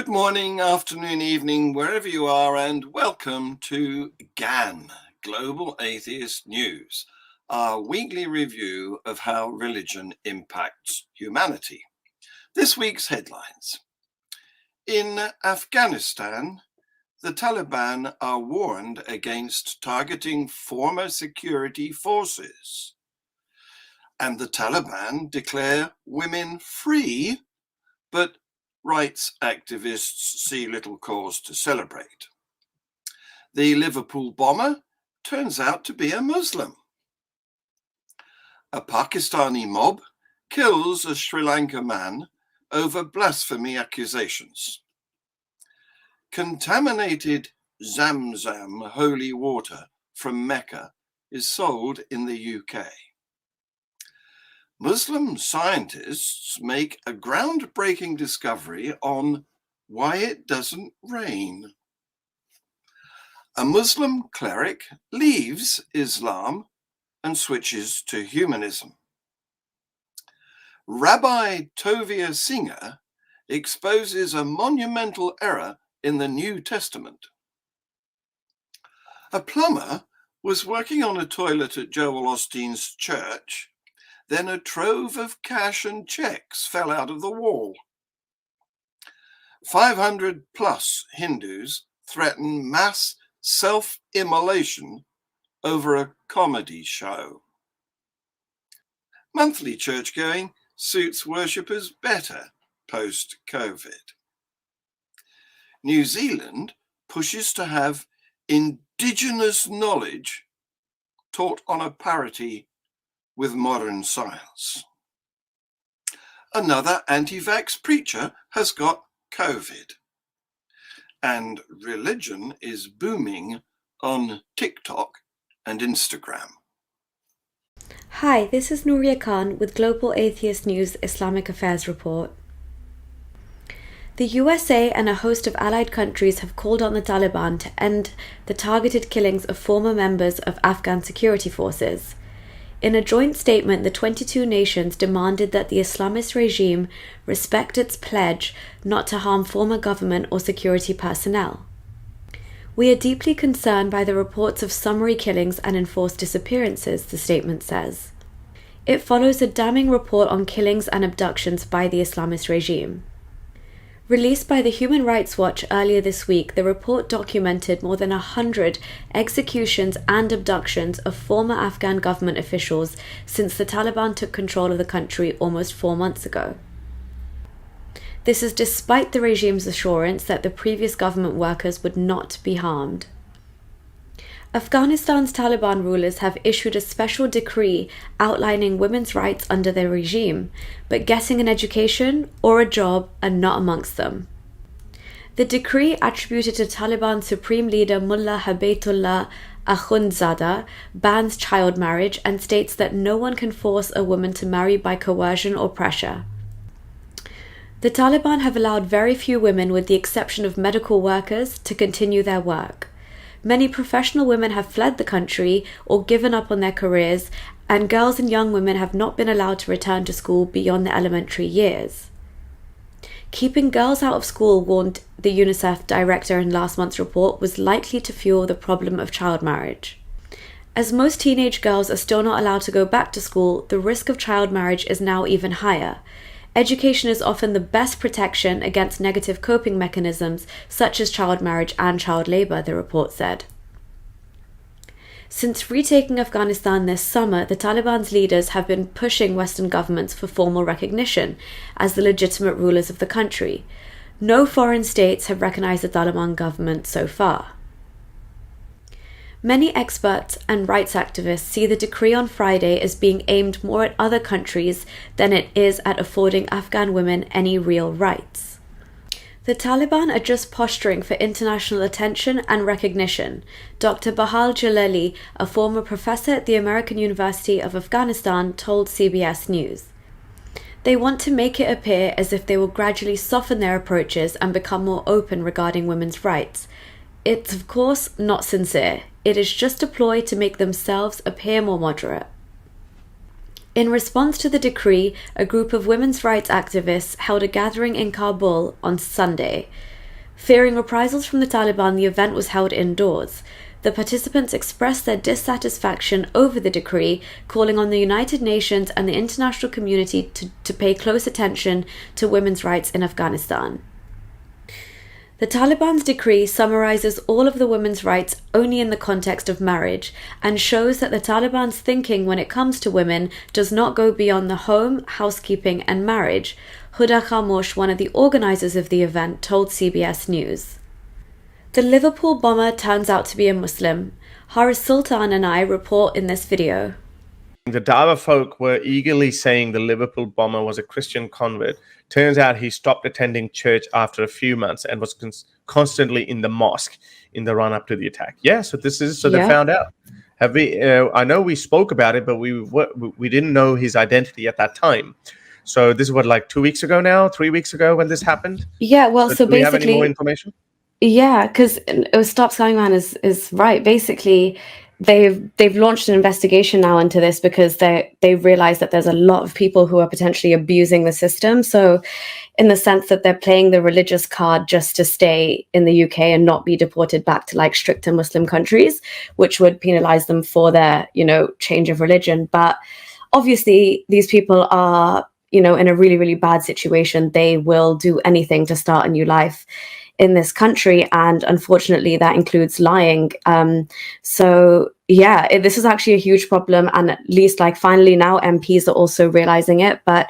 morning, afternoon, evening, wherever you are, and welcome to GAN, Global Atheist News, our weekly review of how religion impacts humanity. This week's headlines. In Afghanistan, the Taliban are warned against targeting former security forces. And the Taliban declare women free, but rights activists see little cause to celebrate. The Liverpool bomber turns out to be a Muslim. A Pakistani mob kills a Sri Lanka man over blasphemy accusations. Contaminated Zamzam holy water from Mecca is sold in the UK. Muslim scientists make a groundbreaking discovery on why it doesn't rain. A Muslim cleric leaves Islam and switches to humanism. Rabbi Tovia Singer exposes a monumental error in the New Testament. A plumber was working on a toilet at Joel Osteen's church. Then a trove of cash and checks fell out of the wall. 500 plus Hindus threaten mass self-immolation over a comedy show. Monthly church-going suits worshippers better post-COVID. New Zealand pushes to have indigenous knowledge taught on a parity with modern science. Another anti-vax preacher has got COVID. And religion is booming on TikTok and Instagram. Hi, this is Nuria Khan with Global Atheist News Islamic Affairs Report. The USA and a host of allied countries have called on the Taliban to end the targeted killings of former members of Afghan security forces. In a joint statement, the 22 nations demanded that the Islamist regime respect its pledge not to harm former government or security personnel. We are deeply concerned by the reports of summary killings and enforced disappearances, the statement says. It follows a damning report on killings and abductions by the Islamist regime. Released by the Human Rights Watch earlier this week, the report documented more than 100 executions and abductions of former Afghan government officials since the Taliban took control of the country almost 4 months ago. This is despite the regime's assurance that the previous government workers would not be harmed. Afghanistan's Taliban rulers have issued a special decree outlining women's rights under their regime, but getting an education or a job are not amongst them. The decree, attributed to Taliban Supreme Leader Mullah Habaytullah Akhundzada, bans child marriage and states that no one can force a woman to marry by coercion or pressure. The Taliban have allowed very few women, with the exception of medical workers, to continue their work. Many professional women have fled the country or given up on their careers, and girls and young women have not been allowed to return to school beyond their elementary years. Keeping girls out of school, warned the UNICEF director in last month's report, was likely to fuel the problem of child marriage. As most teenage girls are still not allowed to go back to school, the risk of child marriage is now even higher. Education is often the best protection against negative coping mechanisms such as child marriage and child labour, the report said. Since retaking Afghanistan this summer, the Taliban's leaders have been pushing Western governments for formal recognition as the legitimate rulers of the country. No foreign states have recognised the Taliban government so far. Many experts and rights activists see the decree on Friday as being aimed more at other countries than it is at affording Afghan women any real rights. The Taliban are just posturing for international attention and recognition, Dr. Bahal Jalali, a former professor at the American University of Afghanistan, told CBS News. They want to make it appear as if they will gradually soften their approaches and become more open regarding women's rights. It's of course not sincere. It is just a ploy to make themselves appear more moderate. In response to the decree, a group of women's rights activists held a gathering in Kabul on Sunday. Fearing reprisals from the Taliban, the event was held indoors. The participants expressed their dissatisfaction over the decree, calling on the United Nations and the international community to pay close attention to women's rights in Afghanistan. The Taliban's decree summarizes all of the women's rights only in the context of marriage and shows that the Taliban's thinking when it comes to women does not go beyond the home, housekeeping, and marriage. Huda Khamosh, one of the organizers of the event, told CBS News. The Liverpool bomber turns out to be a Muslim. Haris Sultan and I report in this video. The Dawa folk were eagerly saying the Liverpool bomber was a Christian convert. Turns out he stopped attending church after a few months and was constantly in the mosque in the run-up to the attack. Yeah, so they found out. Have we? I know we spoke about it, but we didn't know his identity at that time. So this is what, like 2 weeks ago now, 3 weeks ago when this happened? Yeah, well, so do we basically... have any more information? Yeah, because Stop Skying Man is right. Basically, they've launched an investigation now into this because they've realized that there's a lot of people who are potentially abusing the system. So in the sense that they're playing the religious card just to stay in the UK and not be deported back to like stricter Muslim countries, which would penalize them for their, change of religion. But obviously these people are, in a really, really bad situation. They will do anything to start a new life in this country, and unfortunately that includes lying. This is actually a huge problem, and at least finally now MPs are also realizing it, but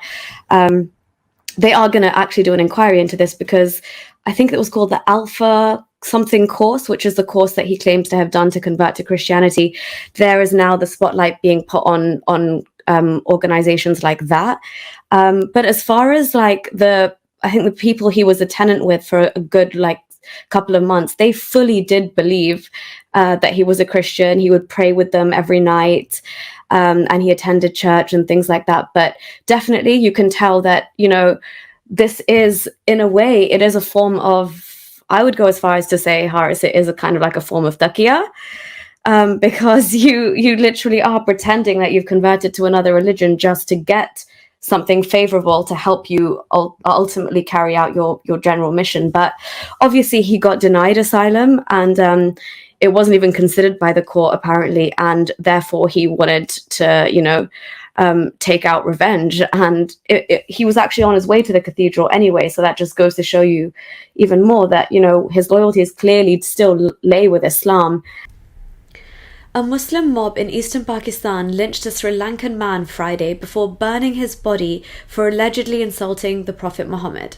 they are going to actually do an inquiry into this, because I think it was called the Alpha something course, which is the course that he claims to have done to convert to Christianity. There is now the spotlight being put on organizations like that, but as far as I think the people he was a tenant with for a good couple of months, they fully did believe that he was a Christian. He would pray with them every night, and he attended church and things like that. But definitely you can tell that, this is, in a way, it is a form of, I would go as far as to say, Haris, it is a kind of like a form of taqiyya, because you literally are pretending that you've converted to another religion just to get something favorable to help you ultimately carry out your general mission. But obviously he got denied asylum, and it wasn't even considered by the court apparently, and therefore he wanted to take out revenge, and he was actually on his way to the cathedral anyway. So that just goes to show you even more that his loyalties clearly still lay with Islam. A Muslim mob in eastern Pakistan lynched a Sri Lankan man Friday before burning his body for allegedly insulting the Prophet Muhammad.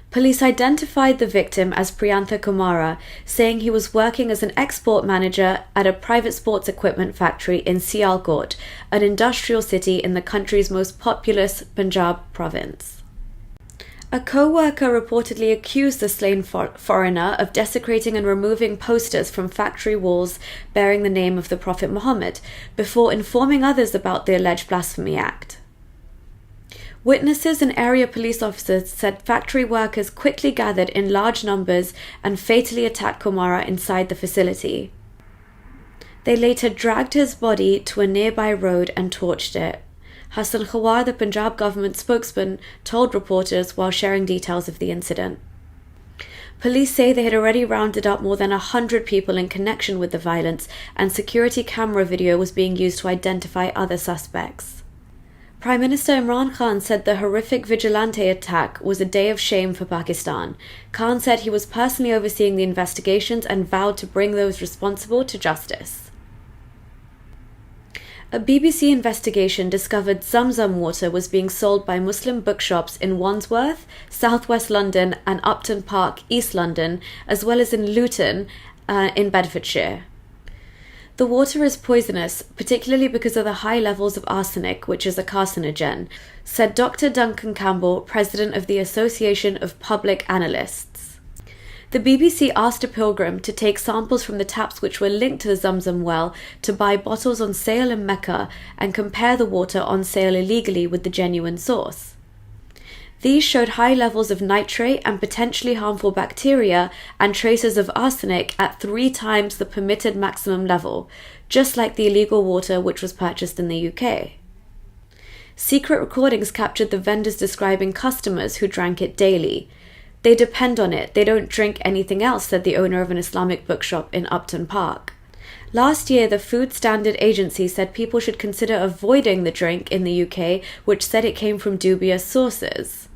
Police identified the victim as Priyantha Kumara, saying he was working as an export manager at a private sports equipment factory in Sialkot, an industrial city in the country's most populous Punjab province. A co-worker reportedly accused the slain foreigner of desecrating and removing posters from factory walls bearing the name of the Prophet Muhammad, before informing others about the alleged blasphemy act. Witnesses and area police officers said factory workers quickly gathered in large numbers and fatally attacked Kumara inside the facility. They later dragged his body to a nearby road and torched it. Hassan Khawar, the Punjab government spokesman, told reporters while sharing details of the incident. Police say they had already rounded up more than 100 people in connection with the violence, and security camera video was being used to identify other suspects. Prime Minister Imran Khan said the horrific vigilante attack was a day of shame for Pakistan. Khan said he was personally overseeing the investigations and vowed to bring those responsible to justice. A BBC investigation discovered Zamzam water was being sold by Muslim bookshops in Wandsworth, southwest London, and Upton Park, East London, as well as in Luton, in Bedfordshire. The water is poisonous, particularly because of the high levels of arsenic, which is a carcinogen, said Dr. Duncan Campbell, president of the Association of Public Analysts. The BBC asked a pilgrim to take samples from the taps which were linked to the Zamzam well to buy bottles on sale in Mecca and compare the water on sale illegally with the genuine source. These showed high levels of nitrate and potentially harmful bacteria and traces of arsenic at 3 times the permitted maximum level, just like the illegal water which was purchased in the UK. Secret recordings captured the vendors describing customers who drank it daily. They depend on it. They don't drink anything else, said the owner of an Islamic bookshop in Upton Park. Last year, the Food Standard Agency said people should consider avoiding the drink in the UK, which said it came from dubious sources.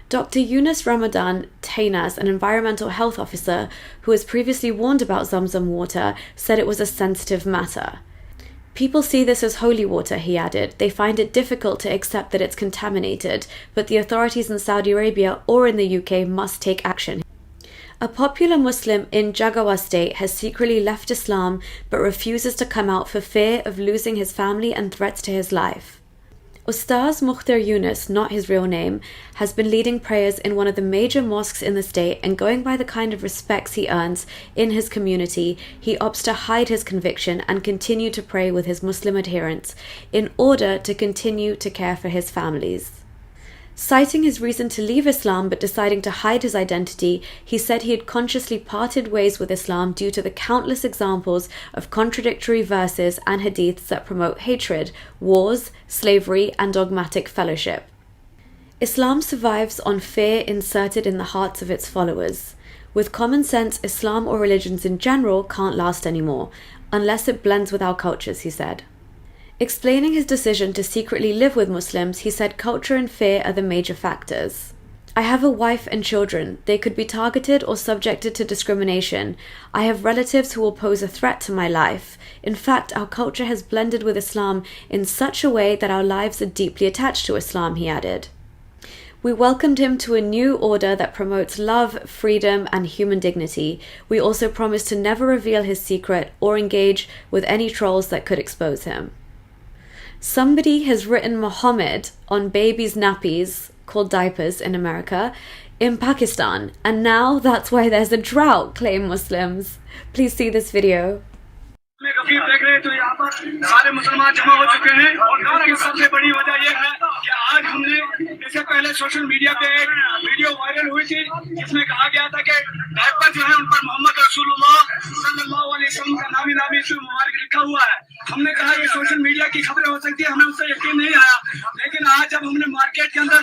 Dr. Yunus Ramadan Tainas, an environmental health officer who has previously warned about Zamzam water, said it was a sensitive matter. People see this as holy water, he added. They find it difficult to accept that it's contaminated, but the authorities in Saudi Arabia or in the UK must take action. A popular Muslim in Jagawa state has secretly left Islam but refuses to come out for fear of losing his family and threats to his life. Ustaz Mukhtar Yunus, not his real name, has been leading prayers in one of the major mosques in the state, and going by the kind of respects he earns in his community, he opts to hide his conviction and continue to pray with his Muslim adherents in order to continue to care for his families. Citing his reason to leave Islam but deciding to hide his identity, he said he had consciously parted ways with Islam due to the countless examples of contradictory verses and hadiths that promote hatred, wars, slavery, and dogmatic fellowship. Islam survives on fear inserted in the hearts of its followers. With common sense, Islam or religions in general can't last anymore, unless it blends with our cultures, he said. Explaining his decision to secretly live with Muslims, he said culture and fear are the major factors. I have a wife and children. They could be targeted or subjected to discrimination. I have relatives who will pose a threat to my life. In fact, our culture has blended with Islam in such a way that our lives are deeply attached to Islam, he added. We welcomed him to a new order that promotes love, freedom, and human dignity. We also promised to never reveal his secret or engage with any trolls that could expose him. Somebody has written Muhammad on babies' nappies, called diapers in America, in Pakistan, and now that's why there's a drought, claim Muslims. Please see this video. देख रहे हैं तो यहाँ पर सारे मुसलमान जमा हो चुके हैं और इसकी सबसे बड़ी वजह यह है कि आज हमने इससे पहले सोशल मीडिया पे एक वीडियो वायरल हुई थी जिसमें कहा गया था कि डायपर जो है उन पर मोहम्मद रसूलुल्लाह सल्लल्लाहु अलैहि वसल्लम का नामी इसमें मुबारक लिखा हुआ है। हमने कहा ये सोशल मीडिया की खबरें हो सकती है, हमें उससे यकीन नहीं आया, लेकिन आज जब हमने मार्केट के अंदर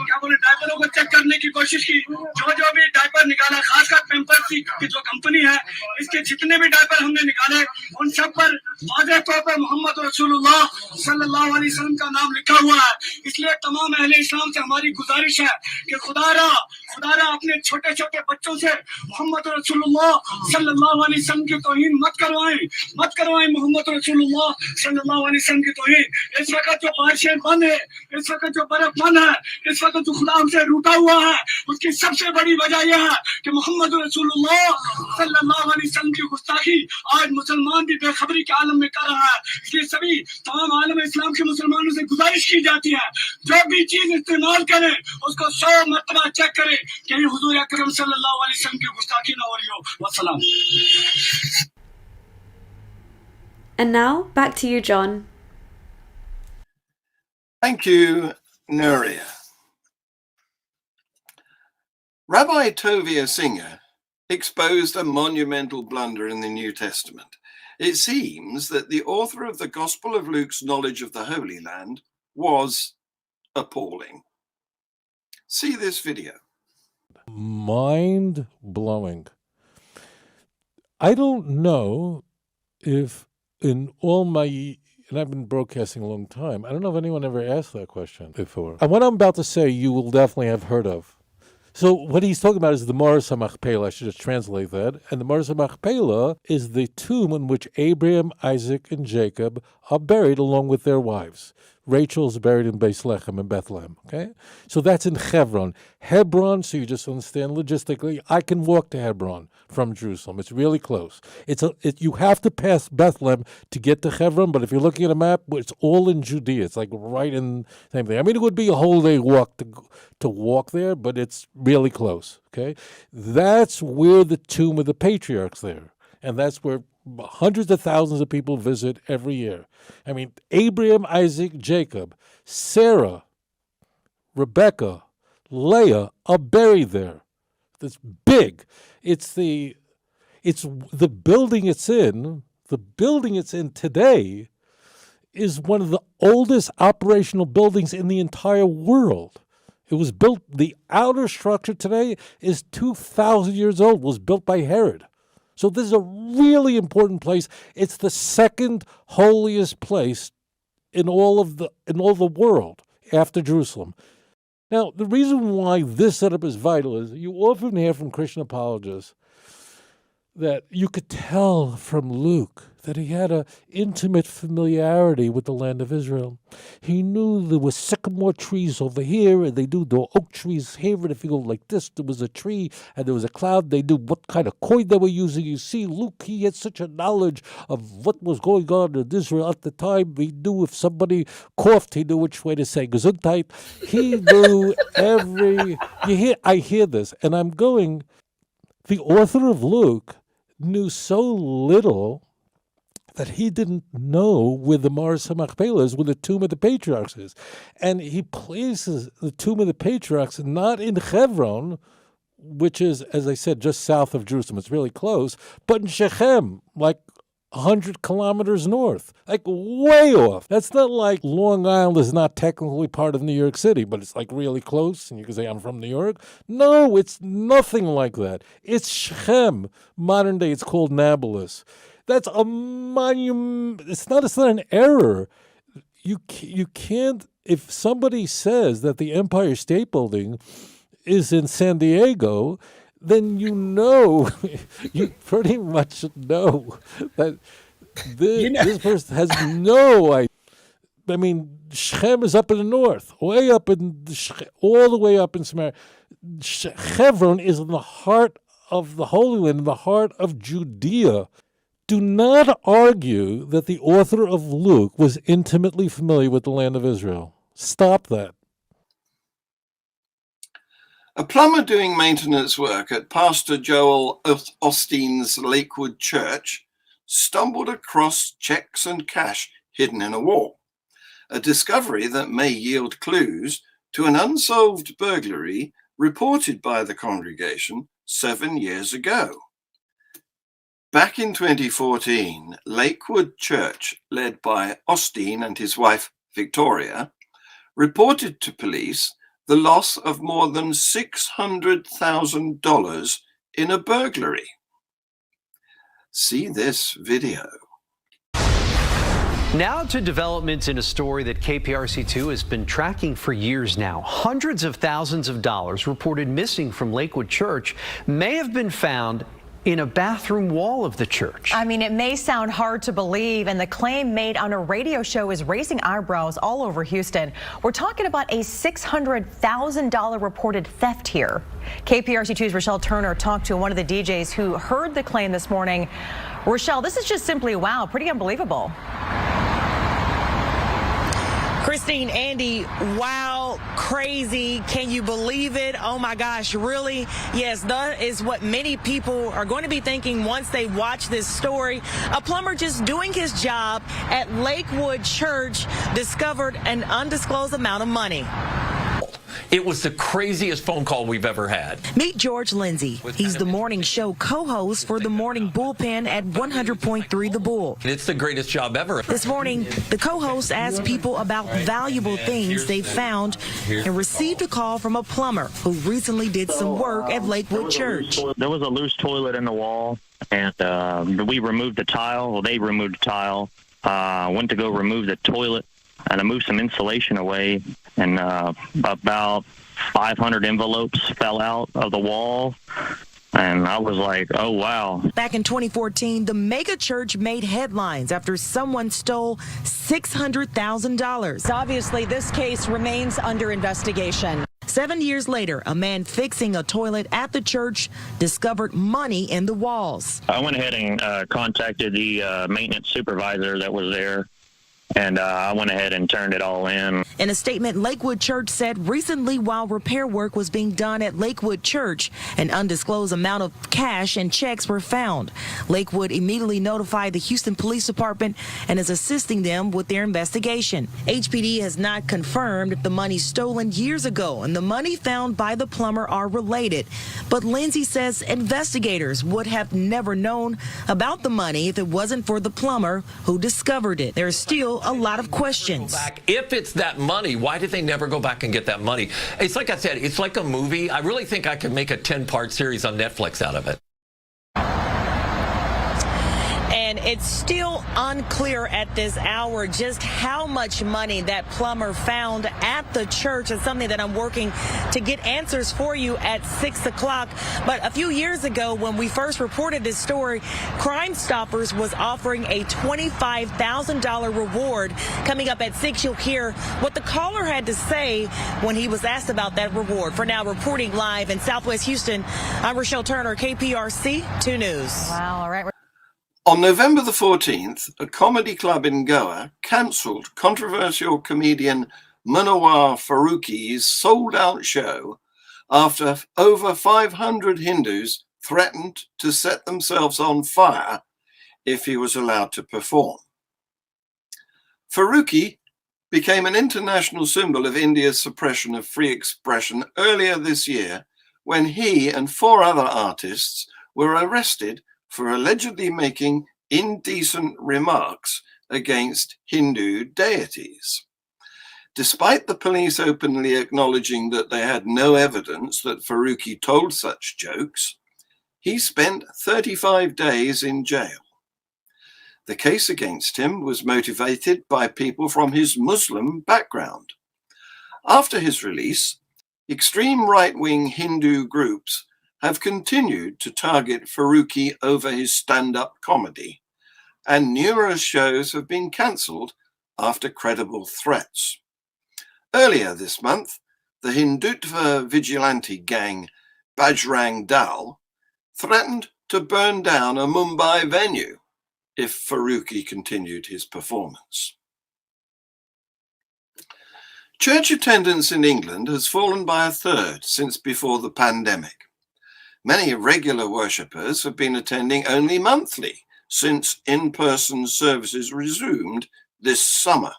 क्या बोले डायपरों को चेक करने की कोशिश की, जो भी डायपर निकाला, खासकर पैम्पर्स की जो कंपनी है इसके जितने भी डायपर हमने निकाले उन सब पर वाज़ेह तौर पर मोहम्मद रसूलुल्लाह सल्लल्लाहु अलैहि वसल्लम का नाम लिखा हुआ है। इसलिए तमाम अहले इस्लाम से हमारी गुजारिश है कि खुदारा अपने छोटे छोटे बच्चों से मोहम्मद रसूलुल्लाह सल्लल्लाहु अलैहि वसल्लम की तौहीन मत करवाएं मोहम्मद रसूलुल्लाह सल्लल्लाहु अलैहि वसल्लम की तौहीन। इस वक्त जो बारिशें बंद है, इस वक्त जो बर्फ बंद है, इस वक्त जो खुदा हमसे रूठा हुआ है, उसकी सबसे बड़ी वजह यह है कि मोहम्मद रसूलुल्लाह सल्लल्लाहु अलैहि वसल्लम की गुस्ताखी आज मुसलमान भी बेखबरी के आलम में कर रहा है। इसलिए सभी तमाम आलम इस्लाम के मुसलमानों से गुजारिश की जाती है जो भी चीज इस्तेमाल करें उसको 100 मरतबा चेक करें कि हुजूर अकरम सल्लल्लाहु अलैहि वसल्लम की गुस्ताखी न हो रही हो। वस्सलाम। And now, back to you, John. Thank you, Nuria. Rabbi Tovia Singer exposed a monumental blunder in the New Testament. It seems that the author of the Gospel of Luke's knowledge of the Holy Land was appalling. See this video. Mind-blowing. I don't know if in all my, and I've been broadcasting a long time, I don't know if anyone ever asked that question before. And what I'm about to say, you will definitely have heard of. So what he's talking about is the Maori Machpelah. I should just translate that. And the Maori Machpelah is the tomb in which Abraham, Isaac, and Jacob are buried along with their wives. Rachel's buried in Bethlehem in Bethlehem. Okay, so that's in Hebron. Hebron, so you just understand logistically, I can walk to Hebron from Jerusalem. It's really close. You have to pass Bethlehem to get to Hebron, but if you're looking at a map, it's all in Judea. It's like right in the same thing. I mean, it would be a whole day walk to walk there, but it's really close. Okay, that's where the tomb of the patriarchs there, and that's where hundreds of thousands of people visit every year. I mean, Abraham, Isaac, Jacob, Sarah, Rebecca, Leah are buried there. That's big. It's the building it's in. The building it's in today is one of the oldest operational buildings in the entire world. It was built, the outer structure today is 2,000 years old, was built by Herod. So this is a really important place. It's the second holiest place in all the world after Jerusalem. Now, the reason why this setup is vital is you often hear from Christian apologists that you could tell from Luke that he had an intimate familiarity with the land of Israel. He knew there were sycamore trees over here, and they knew there were oak trees here, and if you go like this, there was a tree, and there was a cloud. They knew what kind of coin they were using. You see, Luke, he had such a knowledge of what was going on in Israel at the time. He knew if somebody coughed, he knew which way to say Gesundheit. He knew I hear this, and I'm going, the author of Luke knew so little that he didn't know where the Mars Machpelah is, where the tomb of the patriarchs is. And he places the tomb of the patriarchs not in Hebron, which is, as I said, just south of Jerusalem. It's really close, but in Shechem, like 100 kilometers north, like way off. That's not like Long Island is not technically part of New York City, but it's like really close, and you can say, I'm from New York. No, it's nothing like that. It's Shechem. Modern day, it's called Nablus. That's a monument. It's not an error. You can't, if somebody says that the Empire State Building is in San Diego, then you pretty much know that this person has no idea. I mean, Shechem is up in the north, all the way up in Samaria. Hebron is in the heart of the Holy Land, in the heart of Judea. Do not argue that the author of Luke was intimately familiar with the land of Israel. Stop that. A plumber doing maintenance work at Pastor Joel Osteen's Lakewood Church stumbled across checks and cash hidden in a wall, a discovery that may yield clues to an unsolved burglary reported by the congregation 7 years ago. Back in 2014, Lakewood Church, led by Osteen and his wife Victoria, reported to police the loss of more than $600,000 in a burglary. See this video. Now to developments in a story that KPRC2 has been tracking for years now. Hundreds of thousands of dollars reported missing from Lakewood Church may have been found in a bathroom wall of the church. I mean, it may sound hard to believe, and the claim made on a radio show is raising eyebrows all over Houston. We're talking about a $600,000 reported theft here. KPRC2's Rochelle Turner talked to one of the DJs who heard the claim this morning. Rochelle, this is just simply wow, pretty unbelievable. Christine, Andy, wow, crazy. Can you believe it? Oh my gosh, really? Yes, that is what many people are going to be thinking once they watch this story. A plumber just doing his job at Lakewood Church discovered an undisclosed amount of money. It was the craziest phone call we've ever had. Meet George Lindsay. He's the morning show co-host for the morning bullpen at 100.3 The Bull. It's the greatest job ever. This morning, the co-host asked people about valuable things they found and received a call from a plumber who recently did some work at Lakewood Church. There was a loose toilet in the wall, and we removed the tile. Well, they removed the tile. Went to go remove the toilet, and I moved some insulation away, and about 500 envelopes fell out of the wall. And I was like, oh, wow. Back in 2014, the mega church made headlines after someone stole $600,000. Obviously, this case remains under investigation. 7 years later, a man fixing a toilet at the church discovered money in the walls. I went ahead and contacted the maintenance supervisor that was there. And I went ahead and turned it all in. In a statement, Lakewood Church said recently while repair work was being done at Lakewood Church, an undisclosed amount of cash and checks were found. Lakewood immediately notified the Houston Police Department and is assisting them with their investigation. HPD has not confirmed if the money stolen years ago and the money found by the plumber are related. But Lindsay says investigators would have never known about the money if it wasn't for the plumber who discovered it. There's still a lot of questions. If it's that money, why did they never go back and get that money? It's like I said, it's like a movie. I really think I could make a 10-part series on Netflix out of it. And it's still unclear at this hour just how much money that plumber found at the church. It's something that I'm working to get answers for you at 6 o'clock. But a few years ago, when we first reported this story, Crime Stoppers was offering a $25,000 reward. Coming up at 6, you'll hear what the caller had to say when he was asked about that reward. For now, reporting live in Southwest Houston, I'm Rochelle Turner, KPRC 2 News. Wow, all right. On November the 14th, a comedy club in Goa cancelled controversial comedian Manawa Faruqi's sold-out show after over 500 Hindus threatened to set themselves on fire if he was allowed to perform. Faruqi became an international symbol of India's suppression of free expression earlier this year when he and 4 other artists were arrested for allegedly making indecent remarks against Hindu deities. Despite the police openly acknowledging that they had no evidence that Faruqi told such jokes, he spent 35 days in jail. The case against him was motivated by people from his Muslim background. After his release, extreme right-wing Hindu groups have continued to target Faruqi over his stand-up comedy, and numerous shows have been cancelled after credible threats. Earlier this month, the Hindutva vigilante gang Bajrang Dal threatened to burn down a Mumbai venue if Faruqi continued his performance. Church attendance in England has fallen by 1/3 since before the pandemic. Many regular worshippers have been attending only monthly since in-person services resumed this summer.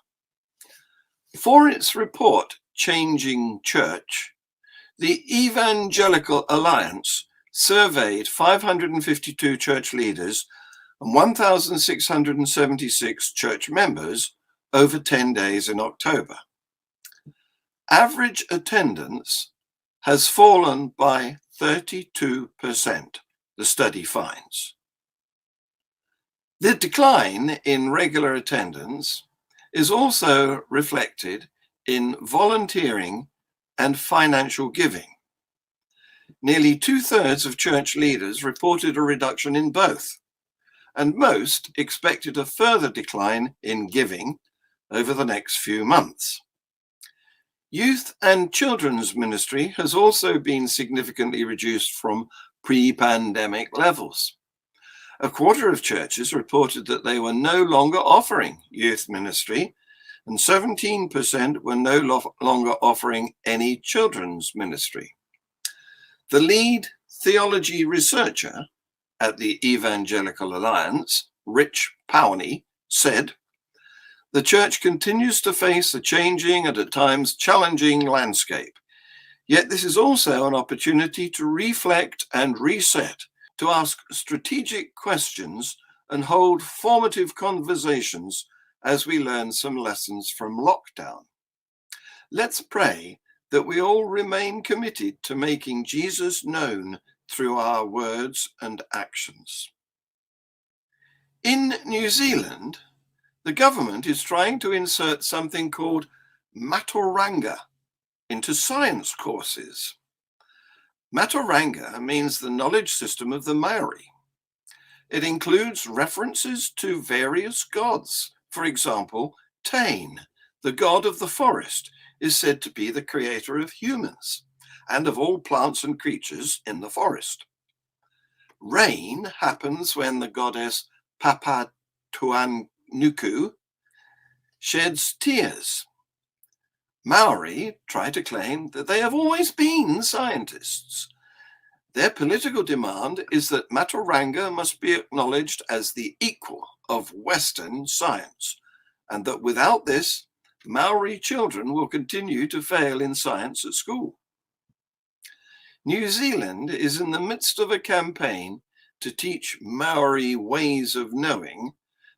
For its report, Changing Church, the Evangelical Alliance surveyed 552 church leaders and 1,676 church members over 10 days in October. Average attendance has fallen by 32%, the study finds. The decline in regular attendance is also reflected in volunteering and financial giving. Nearly 2/3 of church leaders reported a reduction in both, and most expected a further decline in giving over the next few months. Youth and children's ministry has also been significantly reduced from pre-pandemic levels. A quarter of churches reported that they were no longer offering youth ministry, and 17% were no longer offering any children's ministry. The lead theology researcher at the Evangelical Alliance, Rich Powney, said, "The church continues to face a changing and at times challenging landscape. Yet this is also an opportunity to reflect and reset, to ask strategic questions and hold formative conversations as we learn some lessons from lockdown. Let's pray that we all remain committed to making Jesus known through our words and actions." In New Zealand, the government is trying to insert something called Maturanga into science courses. Maturanga means the knowledge system of the Maori. It includes references to various gods. For example, Tain, the god of the forest, is said to be the creator of humans and of all plants and creatures in the forest. Rain happens when the goddess Papatuanuku sheds tears. Maori try to claim that they have always been scientists. Their political demand is that Maturanga must be acknowledged as the equal of Western science, and that without this, Maori children will continue to fail in science at school. New Zealand is in the midst of a campaign to teach Maori ways of knowing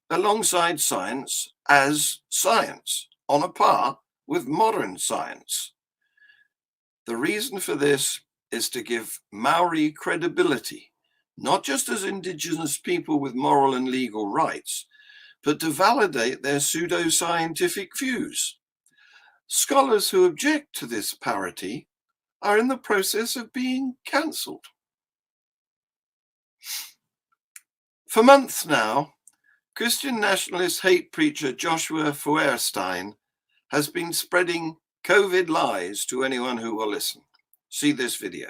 alongside science as science, on a par with modern science. The reason for this is to give Maori credibility, not just as indigenous people with moral and legal rights, but to validate their pseudo-scientific views. Scholars who object to this parity are in the process of being cancelled. For months now, Christian nationalist hate preacher Joshua Fuerstein has been spreading COVID lies to anyone who will listen. See this video.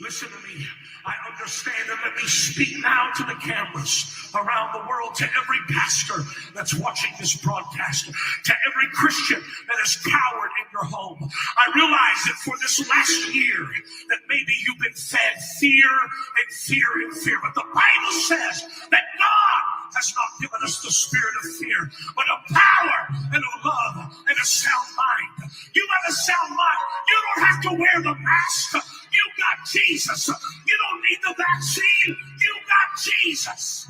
Listen to me. I understand, and let me speak now to the cameras around the world, to every pastor that's watching this broadcast, to every Christian that has cowered in your home. I realize that for this last year that maybe you've been fed fear and fear and fear, but the Bible says that God has not given us the spirit of fear, but of power and of love and a sound mind. You have a sound mind. You don't have to wear the mask. You got Jesus. You don't need the vaccine. You got Jesus.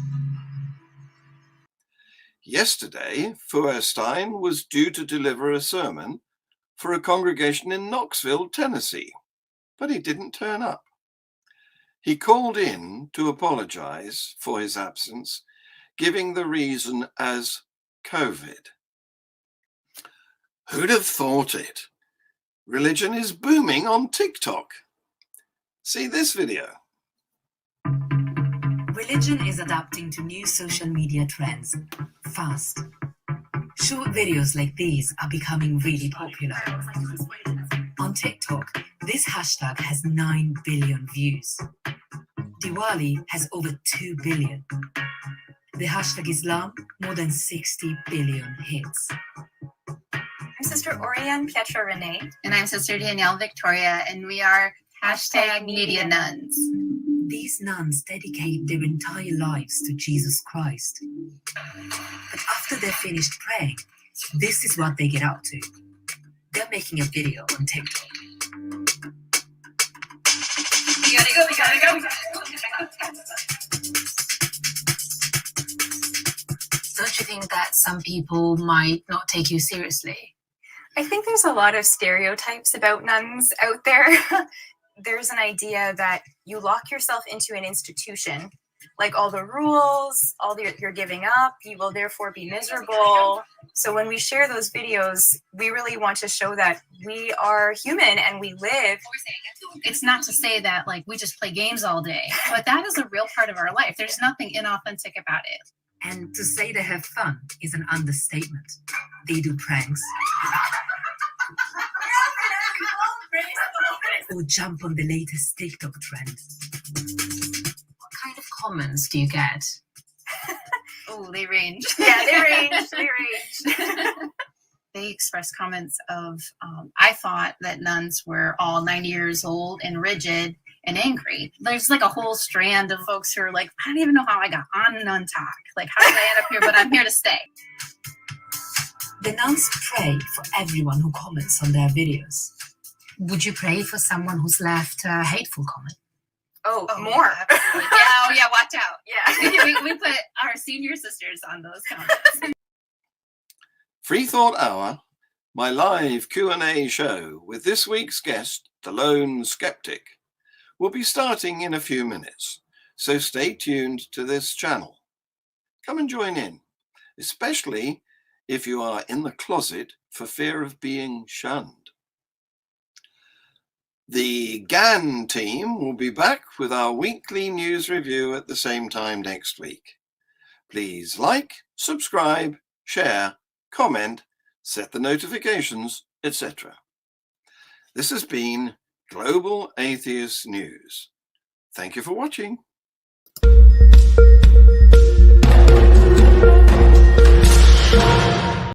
Yesterday, Fuerstein was due to deliver a sermon for a congregation in Knoxville, Tennessee, but he didn't turn up. He called in to apologize for his absence, giving the reason as COVID. Who'd have thought it? Religion is booming on TikTok. See this video. Religion is adapting to new social media trends fast. Short videos like these are becoming really popular. On TikTok, this hashtag has 9 billion views. Diwali has over 2 billion. The hashtag Islam, more than 60 billion hits. I'm Sister Oriane Pietra Renee. And I'm Sister Danielle Victoria, and we are #Media Nuns. These nuns dedicate their entire lives to Jesus Christ. But after they're finished praying, this is what they get up to. They're making a video on TikTok. We gotta go. Don't you think that some people might not take you seriously? I think there's a lot of stereotypes about nuns out there. There's an idea that you lock yourself into an institution, like all the rules, you're giving up, you will therefore be miserable. So when we share those videos, we really want to show that we are human and we live. It's not to say that like we just play games all day, but that is a real part of our life. There's nothing inauthentic about it. And to say they have fun is an understatement. They do pranks. Or jump on the latest TikTok trend. What kind of comments do you get? Oh, they range. Yeah, they range. They express comments of, I thought that nuns were all 90 years old and rigid and angry. There's like a whole strand of folks who are like, I don't even know how I got on Nun Talk. Like, how did I end up here? But I'm here to stay. The nuns pray for everyone who comments on their videos. Would you pray for someone who's left a hateful comment? Oh, more. Yeah, watch out. Yeah. we put our senior sisters on those comments. Free Thought Hour, my live Q&A show with this week's guest, the Lone Skeptic, will be starting in a few minutes, so stay tuned to this channel. Come and join in, especially if you are in the closet for fear of being shunned. The GAN team will be back with our weekly news review at the same time next week. Please like, subscribe, share, comment, set the notifications, etc. This has been Global Atheist News. Thank you for watching.